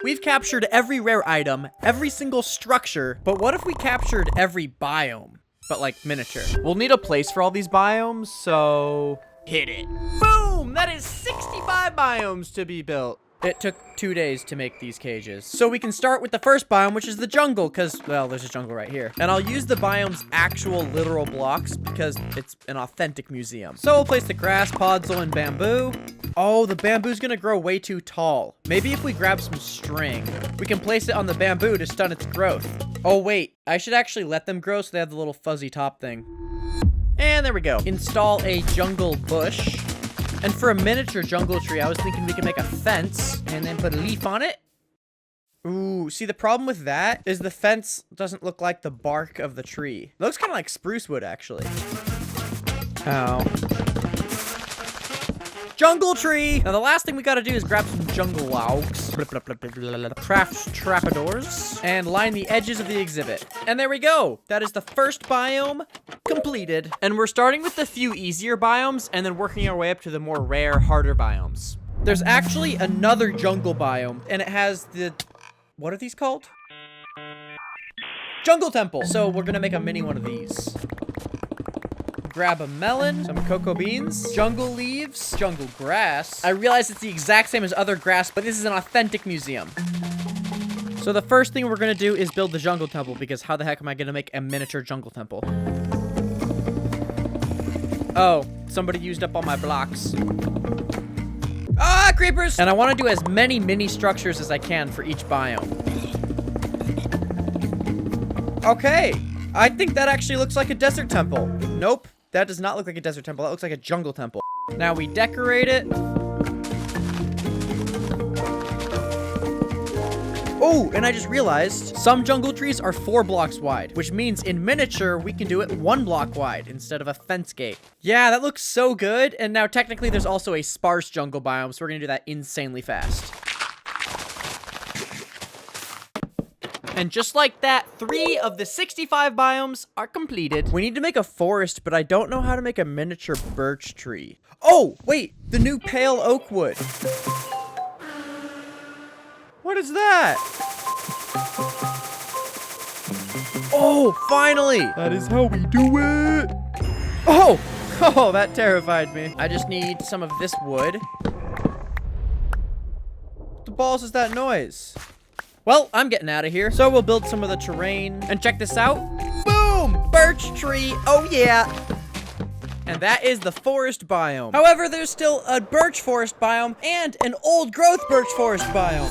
We've captured every rare item, every single structure, but what if we captured every biome, but like miniature? We'll need a place for all these biomes, so hit it. Boom! That is 65 biomes to be built. It took 2 days to make these cages. So we can start with the first biome, which is the jungle, because, well, there's a jungle right here. And I'll use the biome's actual literal blocks because it's an authentic museum. So we'll place the grass, podzol, and bamboo. Oh, the bamboo's gonna grow way too tall. Maybe if we grab some string, we can place it on the bamboo to stun its growth. Oh, wait. I should actually let them grow so they have the little fuzzy top thing. And there we go. Install a jungle bush. And for a miniature jungle tree, I was thinking we could make a fence and then put a leaf on it. Ooh, see, the problem with that is the fence doesn't look like the bark of the tree. It looks kind of like spruce wood, actually. Oh. Jungle tree! Now, the last thing we gotta do is grab some jungle logs, craft trapdoors, and line the edges of the exhibit. And there we go! That is the first biome completed. And we're starting with the few easier biomes, and then working our way up to the more rare, harder biomes. There's actually another jungle biome, and it has the... what are these called? Jungle temple! So we're gonna make a mini one of these. Grab a melon, some cocoa beans, jungle leaves, jungle grass. I realize it's the exact same as other grass, but this is an authentic museum. So the first thing we're gonna do is build the jungle temple, because how the heck am I gonna make a miniature jungle temple? Oh, somebody used up all my blocks. Ah, creepers! And I want to do as many mini structures as I can for each biome. Okay, I think that actually looks like a desert temple. Nope. That does not look like a desert temple. That looks like a jungle temple. Now we decorate it. Oh, and I just realized some jungle trees are 4 blocks wide, which means in miniature, we can do it 1 block wide instead of a fence gate. Yeah, that looks so good. And now technically there's also a sparse jungle biome, so we're gonna do that insanely fast. And just like that, 3 of the 65 biomes are completed. We need to make a forest, but I don't know how to make a miniature birch tree. Oh, wait, the new pale oak wood. What is that? Oh, finally! That is how we do it! Oh! Oh, that terrified me. I just need some of this wood. What the balls is that noise? Well, I'm getting out of here. So we'll build some of the terrain. And check this out. Boom! Birch tree. Oh, yeah. And that is the forest biome. However, there's still a birch forest biome and an old growth birch forest biome.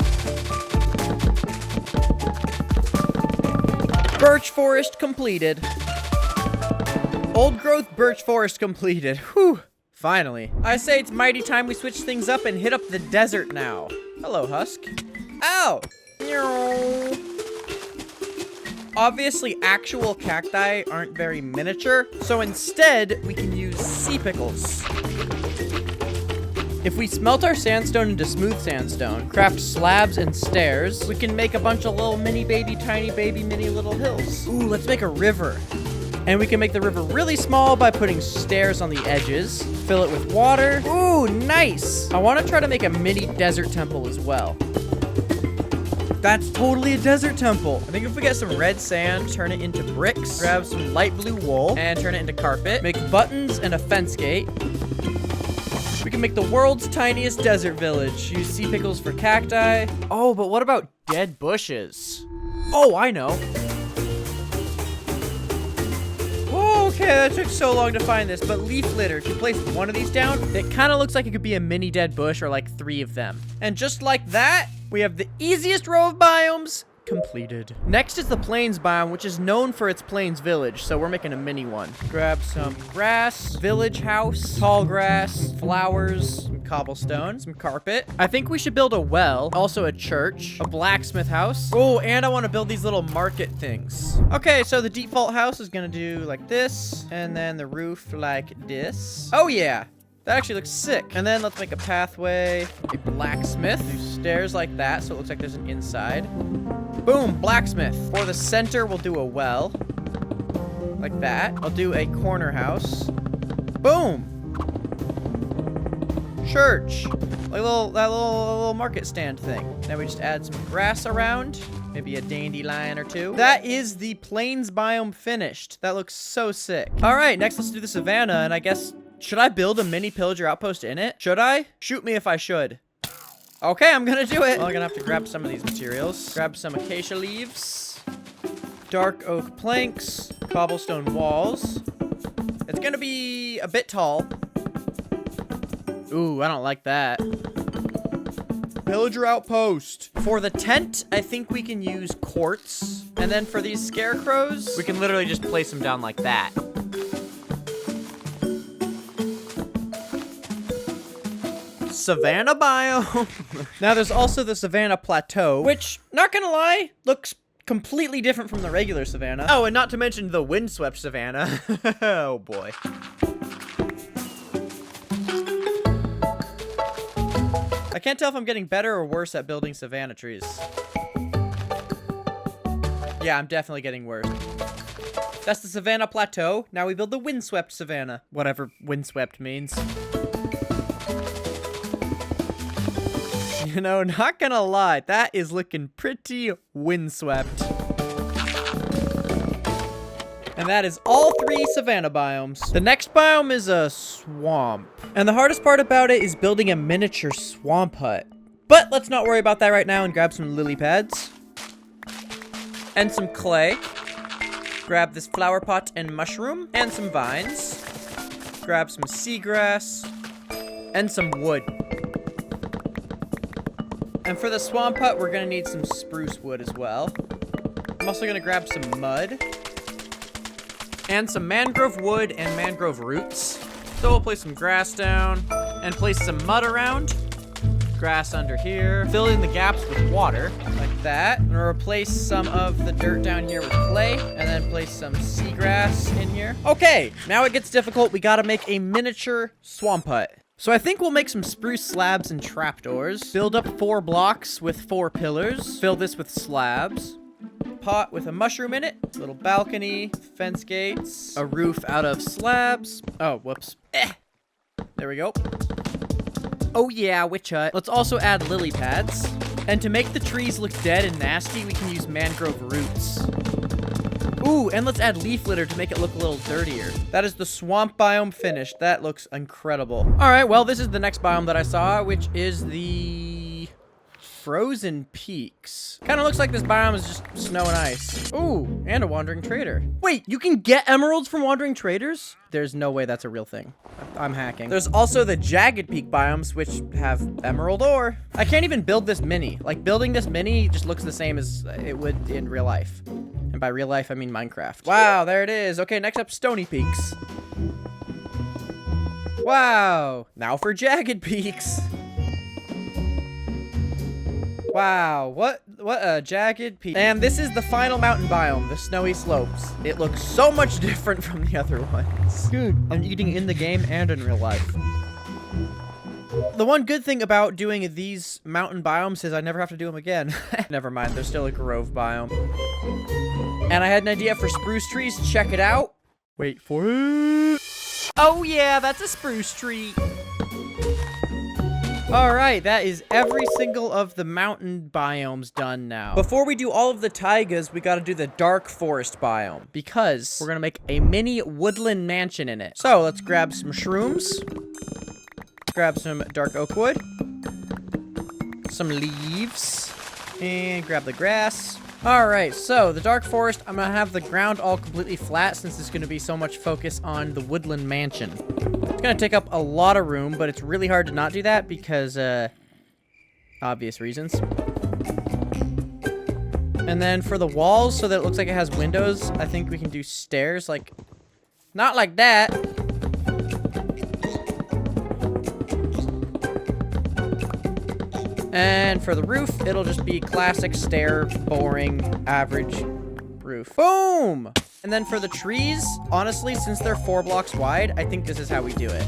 Birch forest completed. Old growth birch forest completed. Whew. Finally. I say it's mighty time we switch things up and hit up the desert now. Hello, Husk. Ow! Obviously, actual cacti aren't very miniature, so instead, we can use sea pickles. If we smelt our sandstone into smooth sandstone, craft slabs and stairs, we can make a bunch of little mini baby, tiny baby, mini little hills. Ooh, let's make a river. And we can make the river really small by putting stairs on the edges, fill it with water. Ooh, nice. I want to try to make a mini desert temple as well. That's totally a desert temple. I think if we get some red sand, turn it into bricks, grab some light blue wool, and turn it into carpet, make buttons and a fence gate, we can make the world's tiniest desert village. Use sea pickles for cacti. Oh, but what about dead bushes? Oh, I know. Okay, that took so long to find this, but leaf litter. If you place one of these down, it kind of looks like it could be a mini dead bush or like 3 of them. And just like that, we have the easiest row of biomes completed. Next is the plains biome, which is known for its plains village, so we're making a mini one. Grab some grass, village house, tall grass, flowers, some cobblestone, some carpet. I think we should build a well, also a church, a blacksmith house. Oh, and I want to build these little market things. Okay, so the default house is gonna do like this, and then the roof like this. Oh yeah. That actually looks sick. And then let's make a pathway, a blacksmith. Do stairs like that, so it looks like there's an inside. Boom, blacksmith. For the center, we'll do a well. Like that. I'll do a corner house. Boom. church. Like that little market stand thing. Then we just add some grass around. Maybe a dandelion or two. That is the plains biome finished. That looks so sick. All right, next let's do the savanna. And I guess, should I build a mini pillager outpost in it? Should I? Shoot me if I should. Okay, I'm gonna do it. Well, I'm gonna have to grab some of these materials. Grab some acacia leaves, dark oak planks, cobblestone walls. It's gonna be a bit tall. Ooh, I don't like that. Pillager outpost. For the tent, I think we can use quartz. And then for these scarecrows, we can literally just place them down like that. Savanna biome. Now there's also the savanna plateau, which, not gonna lie, looks completely different from the regular savanna. Oh, and not to mention the windswept savanna. Oh boy. I can't tell if I'm getting better or worse at building savanna trees. Yeah, I'm definitely getting worse. That's the savanna plateau. Now we build the windswept savanna. Whatever windswept means. You know, not gonna lie, that is looking pretty windswept. And that is all 3 savanna biomes. The next biome is a swamp. And the hardest part about it is building a miniature swamp hut. But let's not worry about that right now and grab some lily pads. And some clay. Grab this flower pot and mushroom. And some vines. Grab some seagrass. And some wood. And for the swamp hut, we're gonna need some spruce wood as well. I'm also gonna grab some mud. And some mangrove wood and mangrove roots. So we'll place some grass down and place some mud around. Grass under here. Fill in the gaps with water, like that. And we'll replace some of the dirt down here with clay, and then place some seagrass in here. Okay, now it gets difficult. We gotta make a miniature swamp hut. So I think we'll make some spruce slabs and trapdoors. Build up 4 blocks with 4 pillars. Fill this with slabs. Pot with a mushroom in it, little balcony, fence gates, a roof out of slabs. Oh, whoops. There we go. Oh yeah, witch hut. Let's also add lily pads. And to make the trees look dead and nasty, we can use mangrove roots. Ooh, and let's add leaf litter to make it look a little dirtier. That is the swamp biome finished. That looks incredible. All right, well, this is the next biome that I saw, which is the frozen peaks. Kind of looks like this biome is just snow and ice. Ooh, and a wandering trader. Wait, you can get emeralds from wandering traders? There's no way that's a real thing. I'm hacking. There's also the jagged peak biomes, which have emerald ore. I can't even build this mini. Like, building this mini just looks the same as it would in real life. And by real life, I mean Minecraft. Wow, there it is. Okay, next up, stony peaks. Wow. Now for jagged peaks. Wow, what a jagged peak. And this is the final mountain biome, the snowy slopes. It looks so much different from the other ones. Dude, I'm eating in the game and in real life. The one good thing about doing these mountain biomes is I never have to do them again. Never mind, there's still a grove biome. And I had an idea for spruce trees. Check it out. Wait for it. Oh yeah, that's a spruce tree. All right, that is every single of the mountain biomes done now. Before we do all of the taigas, we gotta do the dark forest biome because we're gonna make a mini woodland mansion in it. So let's grab some shrooms, grab some dark oak wood, some leaves, and grab the grass. All right, so the dark forest, I'm gonna have the ground all completely flat since there's gonna be so much focus on the woodland mansion. It's gonna take up a lot of room, but it's really hard to not do that because, obvious reasons. And then for the walls, so that it looks like it has windows, I think we can do stairs, like, not like that. And for the roof, it'll just be classic stair, boring, average roof. Boom! And then for the trees, honestly, since they're 4 blocks wide, I think this is how we do it.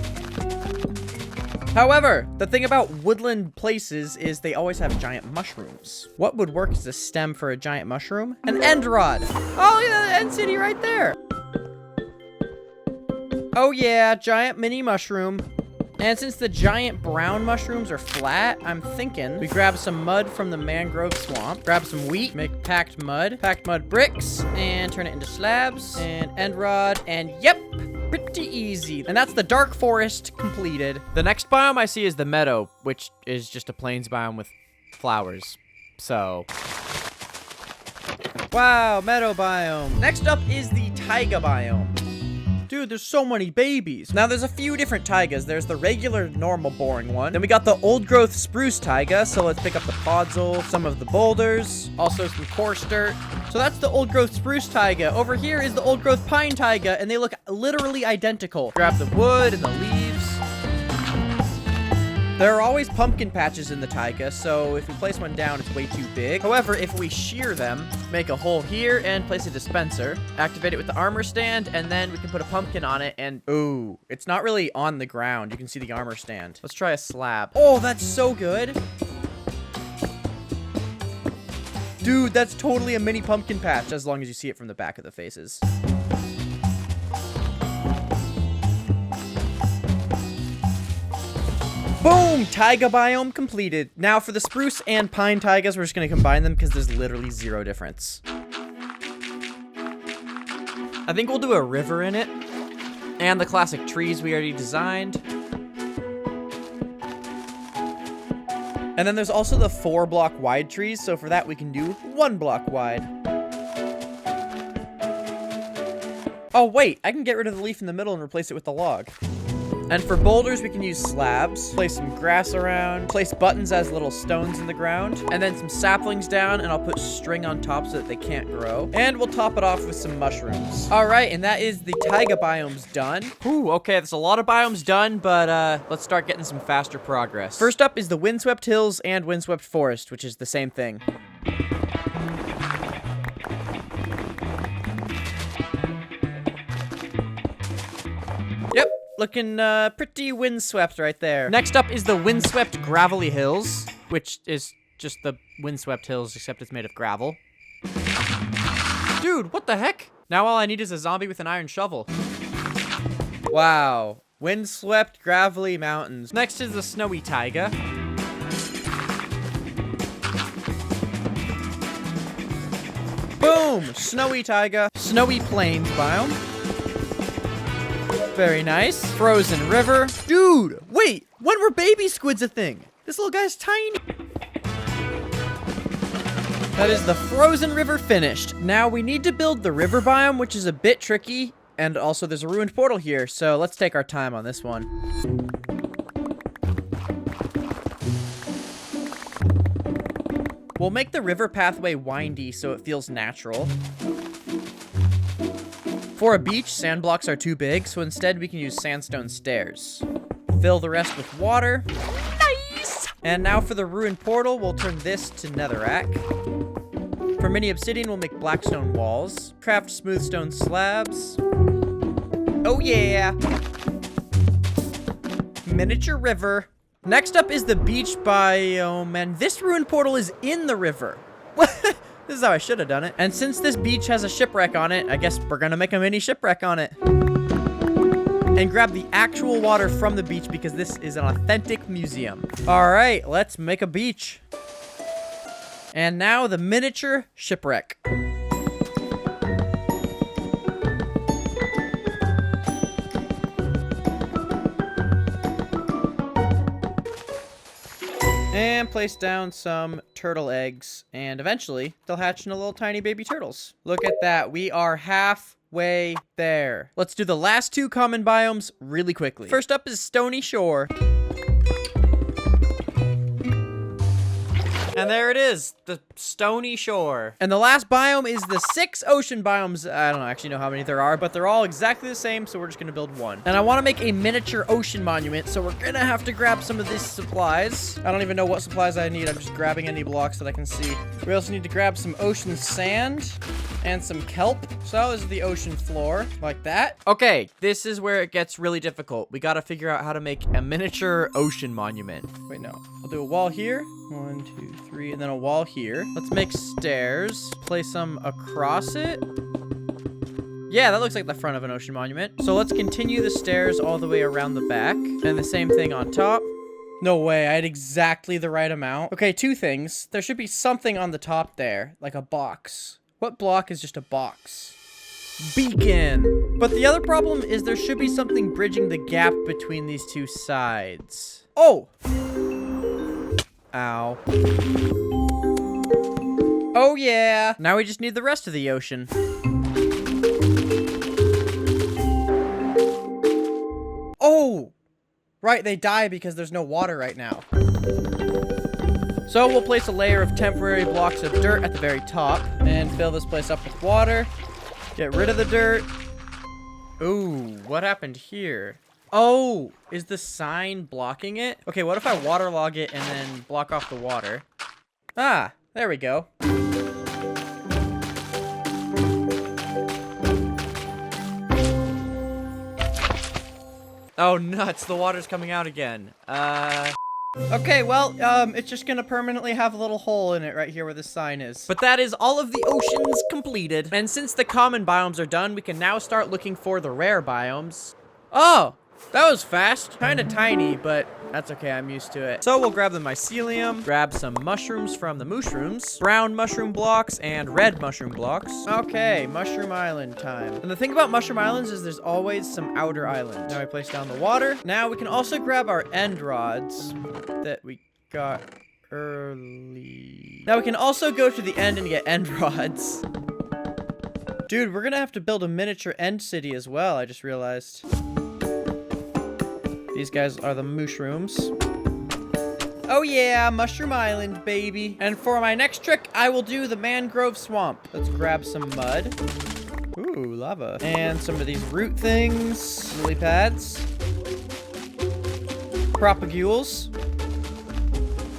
However, the thing about woodland places is they always have giant mushrooms. What would work as a stem for a giant mushroom? An end rod. Oh, yeah, the end city right there. Oh yeah, giant mini mushroom. And since the giant brown mushrooms are flat, I'm thinking we grab some mud from the Mangrove Swamp, grab some wheat, make packed mud bricks, and turn it into slabs, and end rod, and yep, pretty easy. And that's the dark forest completed. The next biome I see is the Meadow, which is just a plains biome with flowers. So, wow, Meadow biome. Next up is the taiga biome. Dude, there's so many babies. Now, there's a few different taigas. There's the regular, normal, boring one. Then we got the old-growth spruce taiga, so let's pick up the podzol, some of the boulders, also some coarse dirt. So that's the old-growth spruce taiga. Over here is the old-growth pine taiga, and they look literally identical. Grab the wood and the leaves. There are always pumpkin patches in the taiga, so if we place one down, it's way too big. However, if we shear them, make a hole here and place a dispenser, activate it with the armor stand, and then we can put a pumpkin on it, and ooh, it's not really on the ground. You can see the armor stand. Let's try a slab. Oh, that's so good. Dude, that's totally a mini pumpkin patch, as long as you see it from the back of the faces. Boom! Taiga biome completed. Now for the spruce and pine taigas, we're just going to combine them because there's literally zero difference. I think we'll do a river in it. And the classic trees we already designed. And then there's also the 4-block wide trees, so for that we can do 1 block wide. Oh wait, I can get rid of the leaf in the middle and replace it with the log. And for boulders, we can use slabs, place some grass around, place buttons as little stones in the ground, and then some saplings down, and I'll put string on top so that they can't grow. And we'll top it off with some mushrooms. All right, and that is the taiga biomes done. Ooh, okay, that's a lot of biomes done, but let's start getting some faster progress. First up is the windswept hills and windswept forest, which is the same thing. Yep. Looking pretty windswept right there. Next up is the windswept gravelly hills, which is just the windswept hills, except it's made of gravel. Dude, what the heck? Now all I need is a zombie with an iron shovel. Wow. Windswept gravelly mountains. Next is the snowy taiga. Boom! Snowy taiga. Snowy plains biome. Very nice. Frozen river. Dude, wait. When were baby squids a thing? This little guy's tiny. That is the frozen river finished. Now we need to build the river biome, which is a bit tricky. And also there's a ruined portal here, so let's take our time on this one. We'll make the river pathway windy so it feels natural. For a beach, sand blocks are too big, so instead we can use sandstone stairs. Fill the rest with water. Nice! And now for the ruined portal, we'll turn this to netherrack. For mini obsidian, we'll make blackstone walls. Craft smooth stone slabs. Oh yeah! Miniature river. Next up is the beach biome, and this ruined portal is in the river. This is how I should have done it. And since this beach has a shipwreck on it, I guess we're gonna make a mini shipwreck on it. And grab the actual water from the beach because this is an authentic museum. All right, let's make a beach. And now the miniature shipwreck. And place down some turtle eggs, and eventually they'll hatch into little tiny baby turtles. Look at that, we are halfway there. Let's do the last 2 common biomes really quickly. First up is Stony Shore. And there it is, the Stony Shore. And the last biome is the 6 ocean biomes. I don't actually know how many there are, but they're all exactly the same, so we're just gonna build one. And I wanna make a miniature ocean monument, so we're gonna have to grab some of these supplies. I don't even know what supplies I need, I'm just grabbing any blocks that I can see. We also need to grab some ocean sand and some kelp. So this is the ocean floor, like that. Okay, this is where it gets really difficult. We gotta figure out how to make a miniature ocean monument. Wait, no. I'll do a wall here. 1, 2, 3, and then a wall here. Let's make stairs. Place some across it. Yeah, that looks like the front of an ocean monument. So let's continue the stairs all the way around the back. And the same thing on top. No way, I had exactly the right amount. Okay, two things. There should be something on the top there, like a box. What block is just a box? Beacon. But the other problem is there should be something bridging the gap between these two sides. Oh! Ow. Oh yeah! Now we just need the rest of the ocean. Oh! Right, they die because there's no water right now. So we'll place a layer of temporary blocks of dirt at the very top and fill this place up with water. Get rid of the dirt. Ooh, what happened here? Oh, is the sign blocking it? Okay, what if I waterlog it and then block off the water? Ah, there we go. Oh, nuts, the water's coming out again. Okay, well, it's just gonna permanently have a little hole in it right here where the sign is. But that is all of the oceans completed. And since the common biomes are done, we can now start looking for the rare biomes. Oh, that was fast. Kinda tiny, but that's okay, I'm used to it. So we'll grab the mycelium, grab some mushrooms from the mushrooms, brown mushroom blocks, and red mushroom blocks. Okay, Mushroom Island time. And the thing about Mushroom Islands is there's always some outer islands. Now we place down the water. Now we can also grab our end rods that we got early. Now we can also go to the end and get end rods. Dude, we're gonna have to build a miniature end city as well, I just realized. These guys are the mushrooms. Oh yeah, Mushroom Island, baby. And for my next trick, I will do the Mangrove Swamp. Let's grab some mud. Ooh, lava. And some of these root things. Lily pads. Propagules.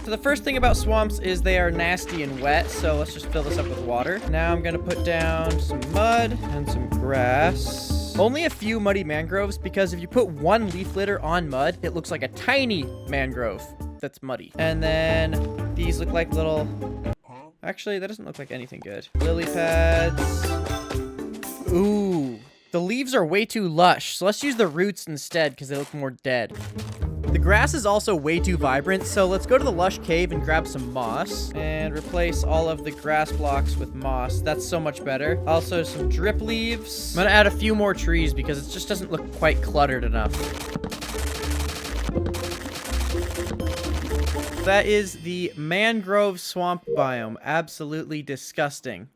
So the first thing about swamps is they are nasty and wet, so let's just fill this up with water. Now I'm gonna put down some mud and some grass. Only a few muddy mangroves, because if you put one leaf litter on mud, it looks like a tiny mangrove that's muddy. And then these look like little... Actually, that doesn't look like anything good. Lily pads. Ooh. The leaves are way too lush, so let's use the roots instead because they look more dead. The grass is also way too vibrant, so let's go to the lush cave and grab some moss and replace all of the grass blocks with moss. That's so much better. Also, some drip leaves. I'm gonna add a few more trees because it just doesn't look quite cluttered enough. That is the Mangrove Swamp biome. Absolutely disgusting.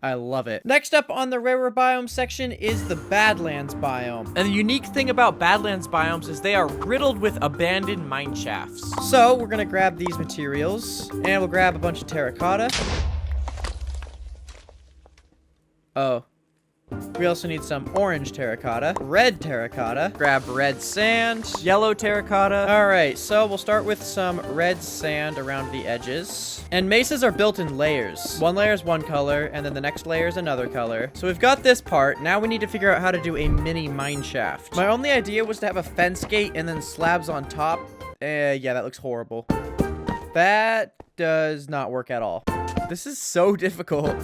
I love it. Next up on the rarer biome section is the Badlands biome. And the unique thing about Badlands biomes is they are riddled with abandoned mine shafts. So we're gonna grab these materials and we'll grab a bunch of terracotta. Oh. We also need some orange terracotta, red terracotta, grab red sand, yellow terracotta. All right, so we'll start with some red sand around the edges. And mesas are built in layers. One layer is one color, and then the next layer is another color. So we've got this part. Now we need to figure out how to do a mini mine shaft. My only idea was to have a fence gate and then slabs on top. Yeah, that looks horrible. That does not work at all. This is so difficult.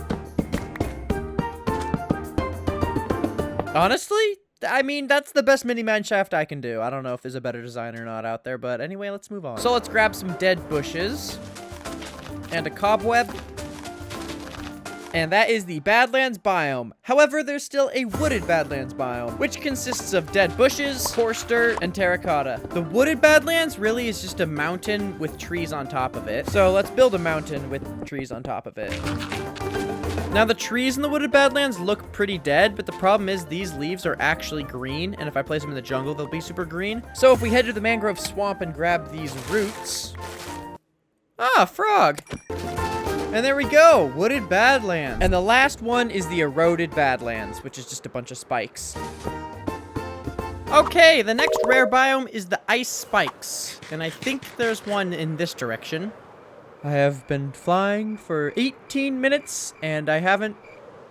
Honestly, I mean, that's the best mini mine shaft I can do. I don't know if there's a better design or not out there, but anyway, let's move on. So let's grab some dead bushes and a cobweb. And that is the Badlands biome. However, there's still a wooded Badlands biome, which consists of dead bushes, coarse dirt, and terracotta. The wooded Badlands really is just a mountain with trees on top of it. So let's build a mountain with trees on top of it. Now, the trees in the wooded Badlands look pretty dead, but the problem is these leaves are actually green, and if I place them in the jungle, they'll be super green. So if we head to the Mangrove Swamp and grab these roots... Ah, frog! And there we go, wooded Badlands. And the last one is the eroded Badlands, which is just a bunch of spikes. Okay, the next rare biome is the ice spikes, and I think there's one in this direction. I have been flying for 18 minutes, and I haven't...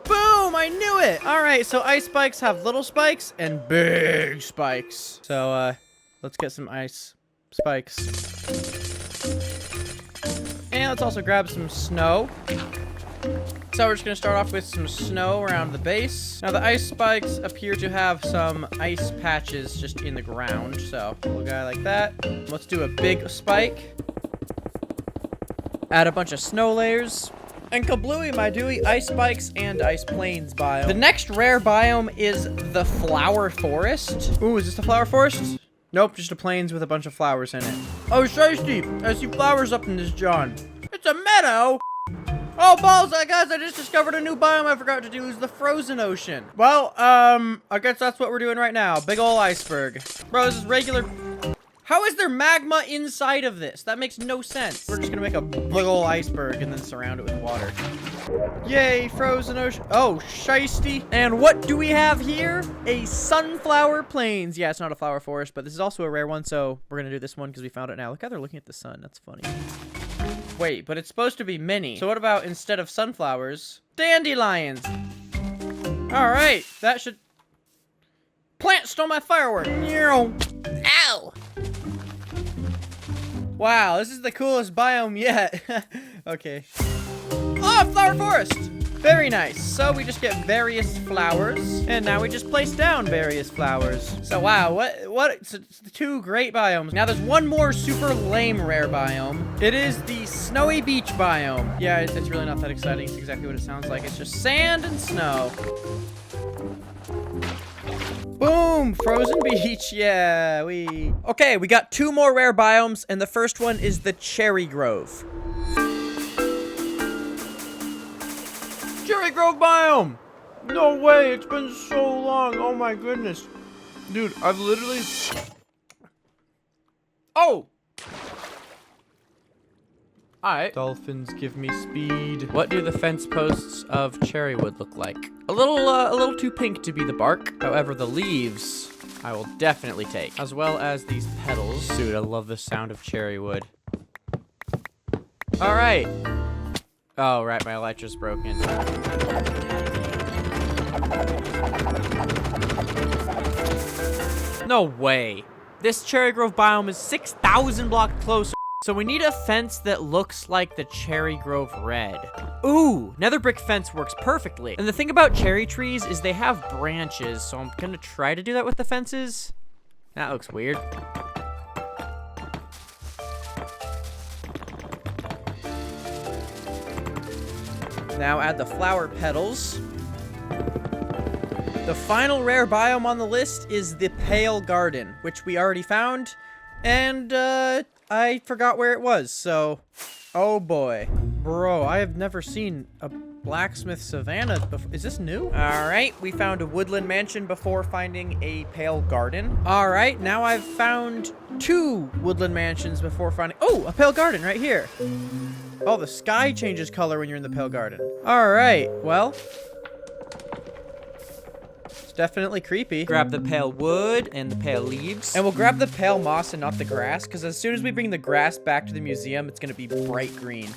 Boom! I knew it! Alright, so ice spikes have little spikes and big spikes. So, let's get some ice spikes. And let's also grab some snow. So we're just gonna start off with some snow around the base. Now the ice spikes appear to have some ice patches just in the ground. So we'll go like that. Let's do a big spike. Add a bunch of snow layers. And kablooey, my dooey, ice spikes and ice plains biome. The next rare biome is the flower forest. Ooh, is this the flower forest? Nope, just a plains with a bunch of flowers in it. Oh, shiesty, I see flowers up in this John. It's a meadow. Oh, balls, guys, I just discovered a new biome I forgot to do. Is the frozen ocean. Well, I guess that's what we're doing right now. Big ol' iceberg. Bro, this is regular. How is there magma inside of this? That makes no sense. We're just gonna make a big ol' iceberg and then surround it with water. Yay, frozen ocean. Oh, shiesty. And what do we have here? A sunflower plains. Yeah, it's not a flower forest, but this is also a rare one, so we're gonna do this one because we found it now. Look how they're looking at the sun. That's funny. Wait, but it's supposed to be mini. So what about instead of sunflowers, dandelions? All right, that should... Plant stole my firework. Ow! Wow, this is the coolest biome yet. Okay. Oh, flower forest! Very nice. So we just get various flowers, and now we just place down various flowers. So wow, it's two great biomes. Now there's one more super lame rare biome. It is the snowy beach biome. Yeah, it's really not that exciting. It's exactly what it sounds like. It's just sand and snow. Boom! Frozen beach, yeah, Okay, we got two more rare biomes, and the first one is the cherry grove. Cherry grove biome! No way, it's been so long, oh my goodness. Dude, I've literally... Oh! Alright. Dolphins give me speed. What do the fence posts of cherrywood look like? A little too pink to be the bark. However, the leaves, I will definitely take. As well as these petals. Dude, I love the sound of cherrywood. Alright. Oh, right, my elytra's broken. No way. This cherry grove biome is 6,000 blocks closer. So we need a fence that looks like the cherry grove red. Ooh, nether brick fence works perfectly. And the thing about cherry trees is they have branches, so I'm gonna try to do that with the fences. That looks weird. Now add the flower petals. The final rare biome on the list is the pale garden, which we already found. And, I forgot where it was, so... Oh boy. Bro, I have never seen a blacksmith savanna before. Is this new? Alright, we found a woodland mansion before finding a pale garden. Alright, now I've found two woodland mansions before finding... Oh, a pale garden right here. Oh, the sky changes color when you're in the pale garden. Alright, well... Definitely creepy. Grab the pale wood and the pale leaves. And we'll grab the pale moss and not the grass, because as soon as we bring the grass back to the museum, it's going to be bright green.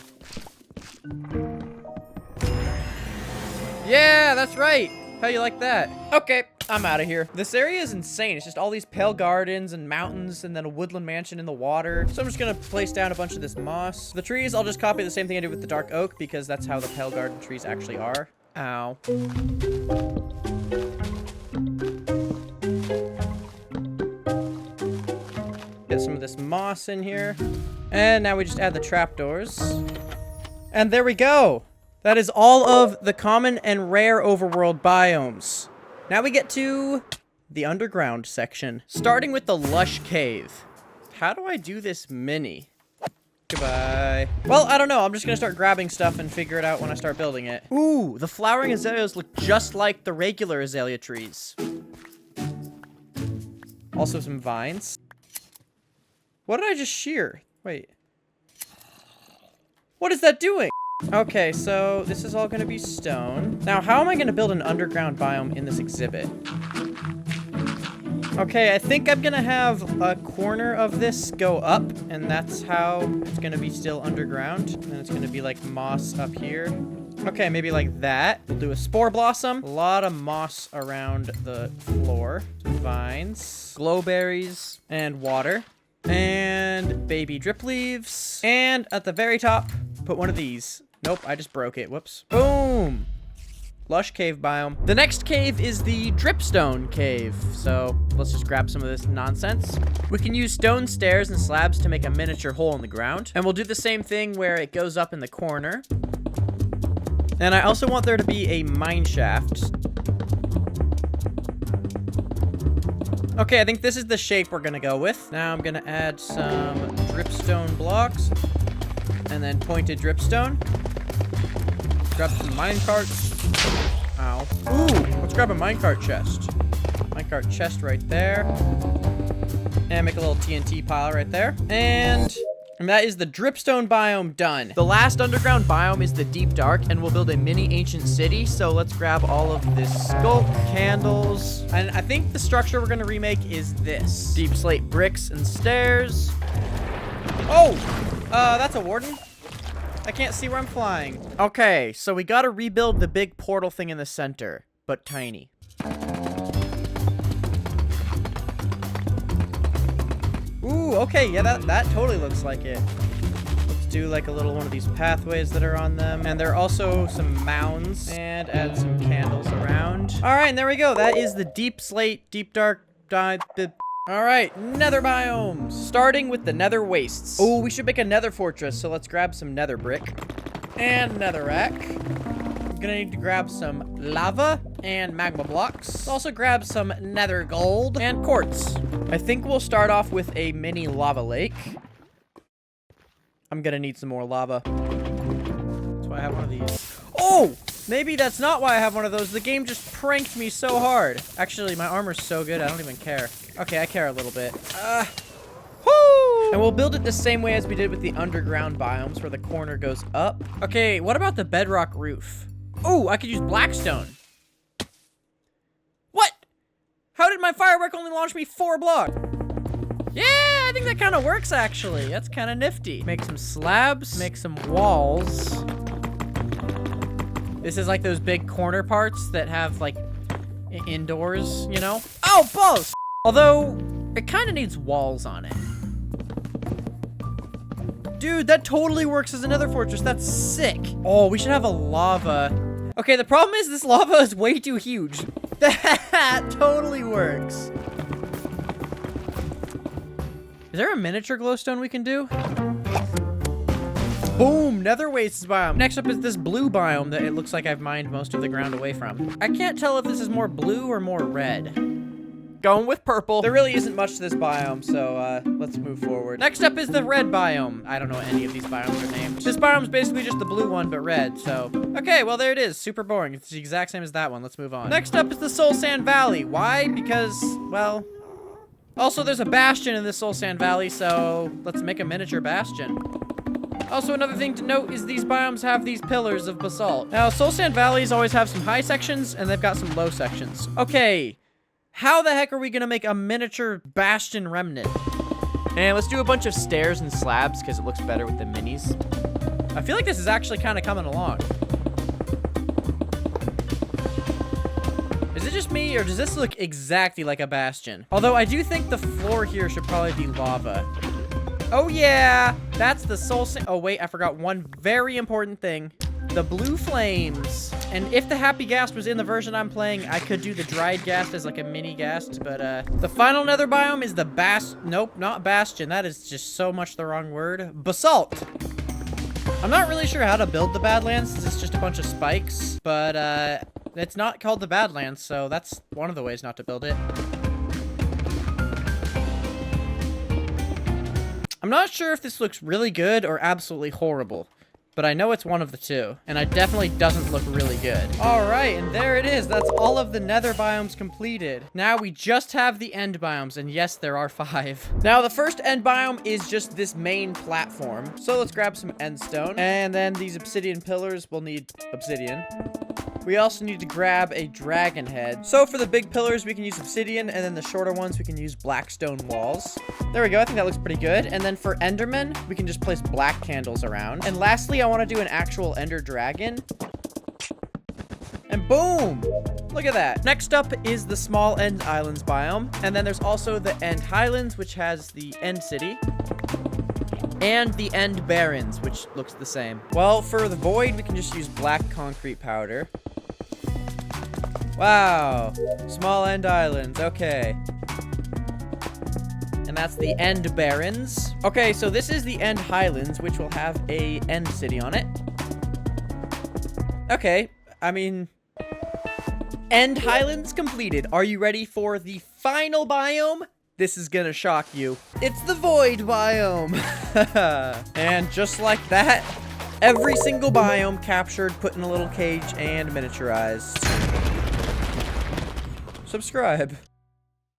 Yeah, that's right. How you like that? Okay, I'm out of here. This area is insane. It's just all these pale gardens and mountains and then a woodland mansion in the water. So I'm just going to place down a bunch of this moss. The trees, I'll just copy the same thing I did with the dark oak, because that's how the pale garden trees actually are. Ow. Get some of this moss in here. And now we just add the trapdoors. And there we go. That is all of the common and rare overworld biomes. Now we get to the underground section. Starting with the lush cave. How do I do this mini? Goodbye. Well, I don't know. I'm just gonna start grabbing stuff and figure it out when I start building it. Ooh, the flowering azaleas look just like the regular azalea trees. Also some vines. What did I just shear? Wait. What is that doing? Okay, so this is all gonna be stone. Now, how am I gonna build an underground biome in this exhibit? Okay, I think I'm gonna have a corner of this go up, and that's how it's gonna be still underground. And then it's gonna be like moss up here. Okay, maybe like that. We'll do a spore blossom. A lot of moss around the floor. Vines, glowberries, and water. And baby drip leaves. And at the very top, put one of these. Nope, I just broke it. Whoops. Boom. Lush cave biome. The next cave is the dripstone cave. So let's just grab some of this nonsense. We can use stone stairs and slabs to make a miniature hole in the ground. And we'll do the same thing where it goes up in the corner. And I also want there to be a mine shaft. Okay, I think this is the shape we're gonna go with. Now I'm gonna add some dripstone blocks. And then pointed dripstone. Grab some minecart. Ow. Ooh, let's grab a minecart chest. Minecart chest right there. And make a little TNT pile right there. And that is the dripstone biome done. The last underground biome is the deep dark, and we'll build a mini ancient city. So let's grab all of this sculpt, candles. And I think the structure we're gonna remake is this. Deep slate bricks and stairs. Oh, that's a warden. I can't see where I'm flying. Okay, so we gotta rebuild the big portal thing in the center, but tiny. Ooh, okay, yeah, that totally looks like it. Let's do like a little one of these pathways that are on them. And there are also some mounds, and add some candles around. All right, and there we go. That is the deep slate, deep dark, all right, nether biomes. Starting with the nether wastes. Oh, we should make a nether fortress, so let's grab some nether brick and netherrack. I'm gonna need to grab some lava and magma blocks. Let's also grab some nether gold and quartz. I think we'll start off with a mini lava lake. I'm gonna need some more lava. That's why I have one of these. Oh! Maybe that's not why I have one of those. The game just pranked me so hard. Actually, my armor's so good, I don't even care. Okay, I care a little bit. Woo! And we'll build it the same way as we did with the underground biomes, where the corner goes up. Okay, what about the bedrock roof? Oh, I could use blackstone. What? How did my firework only launch me 4 blocks? Yeah, I think that kind of works, actually. That's kind of nifty. Make some slabs, make some walls. This is like those big corner parts that have, like, indoors, you know? Oh, balls! Although, it kind of needs walls on it. Dude, that totally works as another fortress. That's sick. Oh, we should have a lava. Okay, the problem is this lava is way too huge. That totally works. Is there a miniature glowstone we can do? Boom, nether wastes biome. Next up is this blue biome that it looks like I've mined most of the ground away from. I can't tell if this is more blue or more red. Going with purple. There really isn't much to this biome, so let's move forward. Next up is the red biome. I don't know what any of these biomes are named. This biome's basically just the blue one, but red, so. Okay, well, there it is. Super boring. It's the exact same as that one. Let's move on. Next up is the Soul Sand Valley. Why? Because, well, also there's a bastion in this Soul Sand Valley, so let's make a miniature bastion. Also, another thing to note is these biomes have these pillars of basalt. Now, Soul Sand Valleys always have some high sections, and they've got some low sections. Okay, how the heck are we gonna make a miniature bastion remnant? And let's do a bunch of stairs and slabs, because it looks better with the minis. I feel like this is actually kind of coming along. Is it just me, or does this look exactly like a bastion? Although, I do think the floor here should probably be lava. Oh yeah, that's the soul sand. Oh wait, I forgot one very important thing. The blue flames. And if the happy ghast was in the version I'm playing, I could do the dried ghast as like a mini ghast, but the final nether biome is the nope, not bastion. That is just so much the wrong word. Basalt. I'm not really sure how to build the Badlands, since it's just a bunch of spikes, but it's not called the Badlands, so that's one of the ways not to build it. I'm not sure if this looks really good or absolutely horrible, but I know it's one of the two, and it definitely doesn't look really good. All right, and there it is. That's all of the nether biomes completed. Now we just have the end biomes, and yes, there are 5. Now, the first end biome is just this main platform. So let's grab some end stone, and then these obsidian pillars will need obsidian. We also need to grab a dragon head. So for the big pillars, we can use obsidian, and then the shorter ones, we can use blackstone walls. There we go. I think that looks pretty good. And then for endermen, we can just place black candles around. And lastly, I want to do an actual ender dragon. And boom! Look at that. Next up is the small end islands biome. And then there's also the end highlands, which has the end city. And the End Barrens, which looks the same. Well, for the void, we can just use black concrete powder. Wow. Small End Islands. Okay. And that's the End Barrens. Okay, so this is the End Highlands, which will have a End City on it. Okay, I mean... End Highlands completed. Are you ready for the final biome? This is gonna shock you. It's the Void biome. And just like that, every single biome captured, put in a little cage, and miniaturized. Subscribe.